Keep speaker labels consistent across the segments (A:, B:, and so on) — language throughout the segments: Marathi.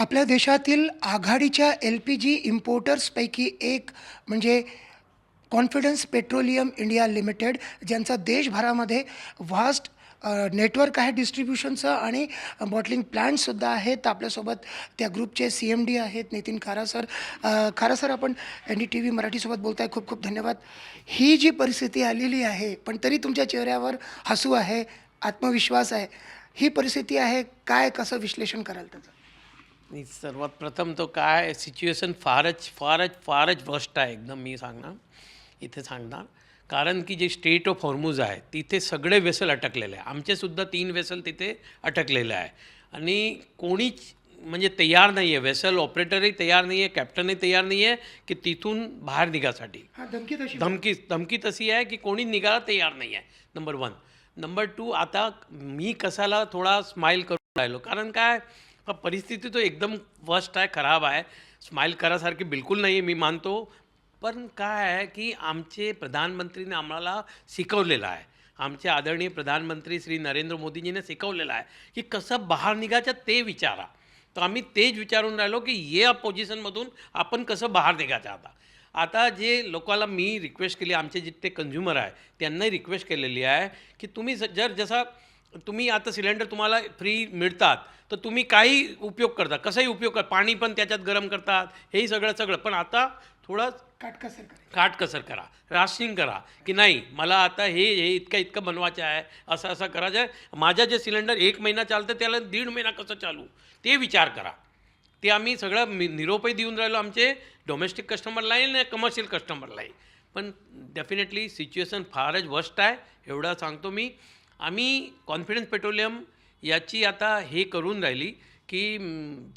A: आपल्या देशातील आघाडीच्या एल-पी-जी इम्पोर्टर्सपैकी एक म्हणजे कॉन्फिडन्स पेट्रोलियम इंडिया लिमिटेड, ज्यांचा देशभरामध्ये व्हास्ट नेटवर्क आहे डिस्ट्रिब्युशनचं आणि बॉटलिंग प्लांट्ससुद्धा आहेत. आपल्यासोबत त्या ग्रुपचे सी-एम-डी आहेत नितीन खारा सर. खारा सर, आपण NDTV मराठीसोबत बोलताय, खूप खूप धन्यवाद. ही जी परिस्थिती आलेली आहे, पण तरी तुमच्या चेहऱ्यावर हसू आहे, आत्मविश्वास आहे. ही परिस्थिती आहे, काय कसं विश्लेषण कराल त्याचं?
B: नाही, सर्वात प्रथम तो काय सिच्युएशन फारच फारच फारच वर्स्ट आहे एकदम. मी सांगणार कारण की जे स्टेट ऑफ हॉर्मुज आहे तिथे सगळे वेसल अटकलेले आहे. आमचेसुद्धा 3 वेसल तिथे अटकलेले आहे आणि कोणीच म्हणजे तयार नाही आहे. वेसल ऑपरेटरही तयार नाही आहे, कॅप्टनही तयार नाही आहे की तिथून बाहेर निघासाठी.
A: हां, धमकी तशी
B: धमकी तशी आहे की कोणी निघायला तयार नाही आहे. नंबर 1. नंबर 2, आता मी कसाला थोडा स्माईल करून राहिलो कारण काय परिस्थिती तो एकदम वर्स्ट आहे, खराब आहे. स्माईल करासारखी बिलकुल नाही आहे, मी मानतो. पण काय आहे की आमचे प्रधानमंत्रीने आम्हाला शिकवलेलं आहे, आमचे आदरणीय प्रधानमंत्री श्री नरेंद्र मोदीजीने शिकवलेलं आहे की कसं बाहेर निघायचं ते विचारा. तर आम्ही तेच विचारून राहिलो की या पोझिशनमधून आपण कसं बाहेर निघायचं. आता जे लोकांना मी रिक्वेस्ट केली, आमचे जितके कंझ्युमर आहे त्यांनाही रिक्वेस्ट केलेली आहे की तुम्ही जसा तुम्ही आता सिलेंडर तुम्हाला फ्री मिळतात तर तुम्ही काही उपयोग करता, कसाही उपयोग करता, पाणी पण त्याच्यात गरम करतात, हेही सगळं. पण आता थोडं काटकसर करा, राशनिंग करा की नाही मला आता हे इतकं बनवायचं आहे, असं करायचं आहे. माझं जे सिलेंडर 1 महिना चालतं त्याला 1.5 महिना कसं चालू ते विचार करा. ते आम्ही सगळं निरोपही देऊन राहिलो आमचे डोमेस्टिक कस्टमरलाही आणि कमर्शियल कस्टमरलाही. पण डेफिनेटली सिच्युएशन फारच वर्स्ट आहे, एवढं सांगतो मी. आम्ही कॉन्फिडन्स पेट्रोलियम याची आता हे करून राहिली की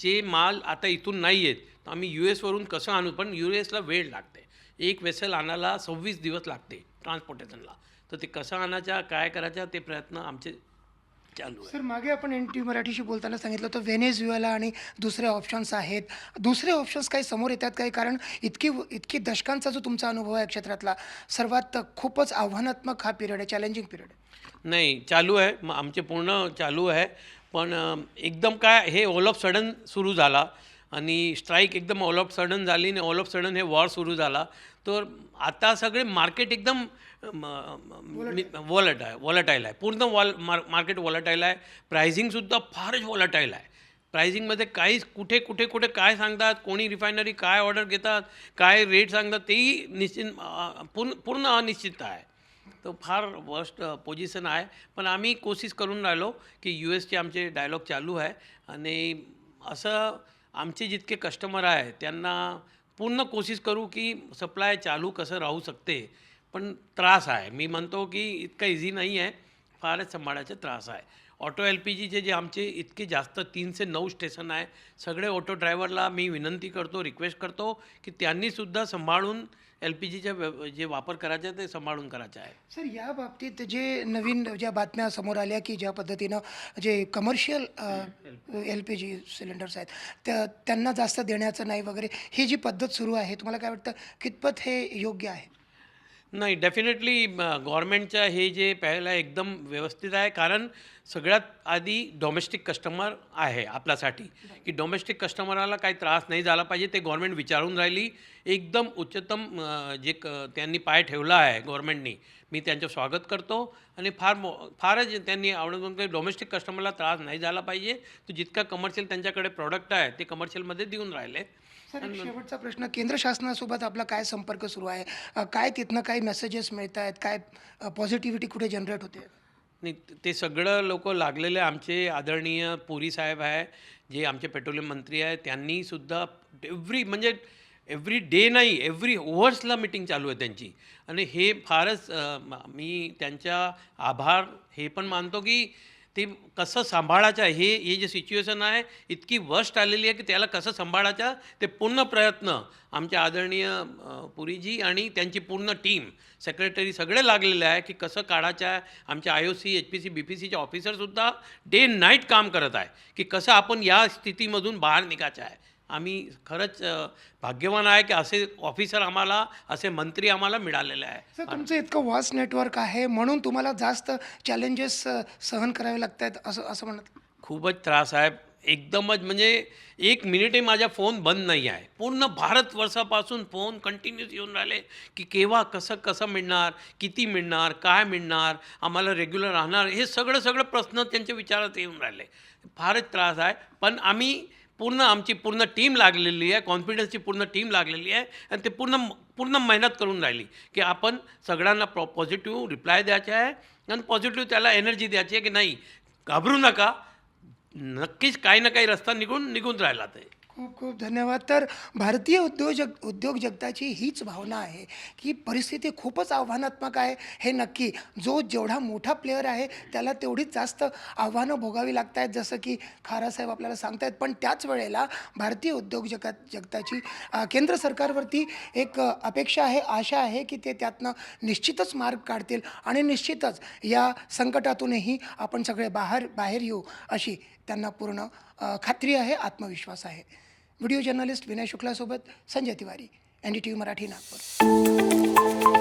B: जे माल आता इथून नाही येत तर आम्ही US वरून कसं आणू. पण US ला वेळ लागते, एक वेसल आणायला 26 दिवस लागते ट्रान्सपोर्टेशनला. तर ते कसं आणायचं, काय करायचं ते प्रयत्न आमचे चालू आहे.
A: सर, मागे आपण NDTV मराठीशी बोलताना सांगितलं होतं व्हेनेझुएला आणि दुसरे ऑप्शन्स आहेत. दुसरे ऑप्शन्स काही समोर येतात काही? कारण इतकी दशकांचा जो तुमचा अनुभव आहे क्षेत्रातला, सर्वात खूपच आव्हानात्मक हा पिरियड आहे, चॅलेंजिंग पिरियड आहे.
B: नाही, चालू आहे, मग आमचे पूर्ण चालू आहे. पण एकदम काय हे ऑल ऑफ सडन सुरू झाला आणि स्ट्राईक एकदम ऑल ऑफ सडन झाली आणि ऑल ऑफ सडन हे वॉर सुरू झाला. तर आता सगळे मार्केट एकदम वॉलटाईल आहे, पूर्ण मार्केट वॉलटाईल आहे. प्रायझिंगसुद्धा फारच वॉलटाईल आहे. प्रायझिंगमध्ये काहीच कुठे काय सांगतात, कोणी रिफायनरी काय ऑर्डर घेतात, काय रेट सांगतात तेही पूर्ण अनिश्चित आहे. तो फार वर्स्ट पोझिशन आहे. पण आम्ही कोशिश करून राहिलो की US चे आमचे डायलॉग चालू आहे आणि असं आमचे जितके कस्टमर आहे त्यांना पूर्ण कोशिश करू की सप्लाय चालू कसं राहू शकते. पण त्रास आहे, मी म्हणतो की इतकं इझी नाही आहे, फारच सांभाळायचा त्रास आहे. ऑटो LPGचे जे आमचे इतके जास्त 3 से 9 स्टेशन आहे, सगळे ऑटो ड्रायव्हरला मी विनंती करतो, रिक्वेस्ट करतो की त्यांनीसुद्धा सांभाळून LPGचा जे वापर करायचा आहे ते सांभाळून करायचं आहे.
A: सर, या बाबतीत जे नवीन ज्या बातम्या समोर आल्या की ज्या पद्धतीनं जे कमर्शियल LPG सिलेंडर्स आहेत त्यांना जास्त देण्याचं नाही वगैरे, ही जी पद्धत सुरू आहे, तुम्हाला काय वाटतं कितपत हे योग्य आहे?
B: नाही, डेफिनेटली गव्हर्नमेंटचं हे जे पहिलं एकदम व्यवस्थित आहे. कारण सगळ्यात आधी डोमेस्टिक कस्टमर आहे आपल्यासाठी, की डोमेस्टिक कस्टमरला काही त्रास नाही झाला पाहिजे ते गव्हर्नमेंट विचारून राहिली. एकदम उच्चतम त्यांनी पाय ठेवला आहे गव्हर्नमेंटनी, मी त्यांचं स्वागत करतो. आणि फारच त्यांनी आवडून डोमेस्टिक कस्टमरला त्रास नाही झाला पाहिजे. तो जितका कमर्शियल त्यांच्याकडे प्रॉडक्ट आहे ते कमर्शियलमध्ये देऊन राहिले.
A: सर, एक शेवटचा प्रश्न, केंद्र शासनासोबत आपला काय संपर्क सुरू आहे? काय तिथनं काही मेसेजेस मिळत आहेत? काय पॉझिटिव्हिटी कुठे जनरेट होते?
B: नाही, ते सगळं लोक लागलेले आमचे आदरणीय पुरी साहेब आहे, जे आमचे पेट्रोलियम मंत्री आहे, त्यांनीसुद्धा म्हणजे एव्हरी डे नाही, एव्हरी ओव्हर्सला मीटिंग चालू आहे त्यांची. आणि हे फारच मी त्यांच्या आभार हे पण मानतो की ते कसं सांभाळायचं आहे. हे जे सिच्युएशन आहे इतकी वर्स्ट आलेली आहे की त्याला कसं सांभाळायचं ते पूर्ण प्रयत्न आमच्या आदरणीय पुरीजी आणि त्यांची पूर्ण टीम, सेक्रेटरी सगळे लागलेले आहे की कसं काढायचं आहे. आमच्या IOC, HPC, BPCचे ऑफिसरसुद्धा डे नाईट काम करत आहे की कसं आपण या स्थितीमधून बाहेर निघायचं आहे. आम्ही खरंच भाग्यवान आहे की असे ऑफिसर आम्हाला, असे मंत्री आम्हाला मिळालेले आहे.
A: सर, तुमचं इतकं व्हास्ट नेटवर्क आहे म्हणून तुम्हाला जास्त चॅलेंजेस सहन करावे लागत आहेत असं असं म्हणत?
B: खूपच त्रास आहे. एकदमच म्हणजे एक मिनिटही माझा फोन बंद नाही आहे. पूर्ण भारतवर्षापासून फोन कंटिन्यूस येऊन राहिले, की केव्हा कसं कसं मिळणार, किती मिळणार, काय मिळणार, आम्हाला रेग्युलर राहणार, हे सगळं सगळं प्रश्न त्यांच्या विचारात येऊन राहिले. फारच त्रास आहे. पण आम्ही आमची पूर्ण टीम लागलेली आहे, कॉन्फिडन्सची पूर्ण टीम लागलेली आहे आणि ते पूर्ण मेहनत करून राहिली, की आपण सगळ्यांना पॉझिटिव्ह रिप्लाय द्यायचा आहे आणि पॉझिटिव्ह त्याला एनर्जी द्यायची आहे, की नाही घाबरू नका. नक्कीच काही ना काही रस्ता निघून राहिला ते.
A: खूप खूप धन्यवाद. तर भारतीय उद्योग जगताची हीच भावना आहे, की परिस्थिती खूपच आव्हानात्मक आहे हे नक्की. जेवढा मोठा प्लेयर आहे त्याला तेवढीच जास्त आव्हानं भोगावी लागत आहेत, जसं की खारासाहेब आपल्याला सांगतायत. पण त्याच वेळेला भारतीय उद्योग जगताची केंद्र सरकारवरती एक अपेक्षा आहे, आशा आहे, की ते त्यातनं निश्चितच मार्ग काढतील आणि निश्चितच या संकटातूनही आपण सगळे बाहेर येऊ अशी त्यांना पूर्ण खात्री आहे, आत्मविश्वास आहे. व्हिडिओ जर्नलिस्ट विनय शुक्लासोबत संजय तिवारी, NDTV मराठी, नागपूर.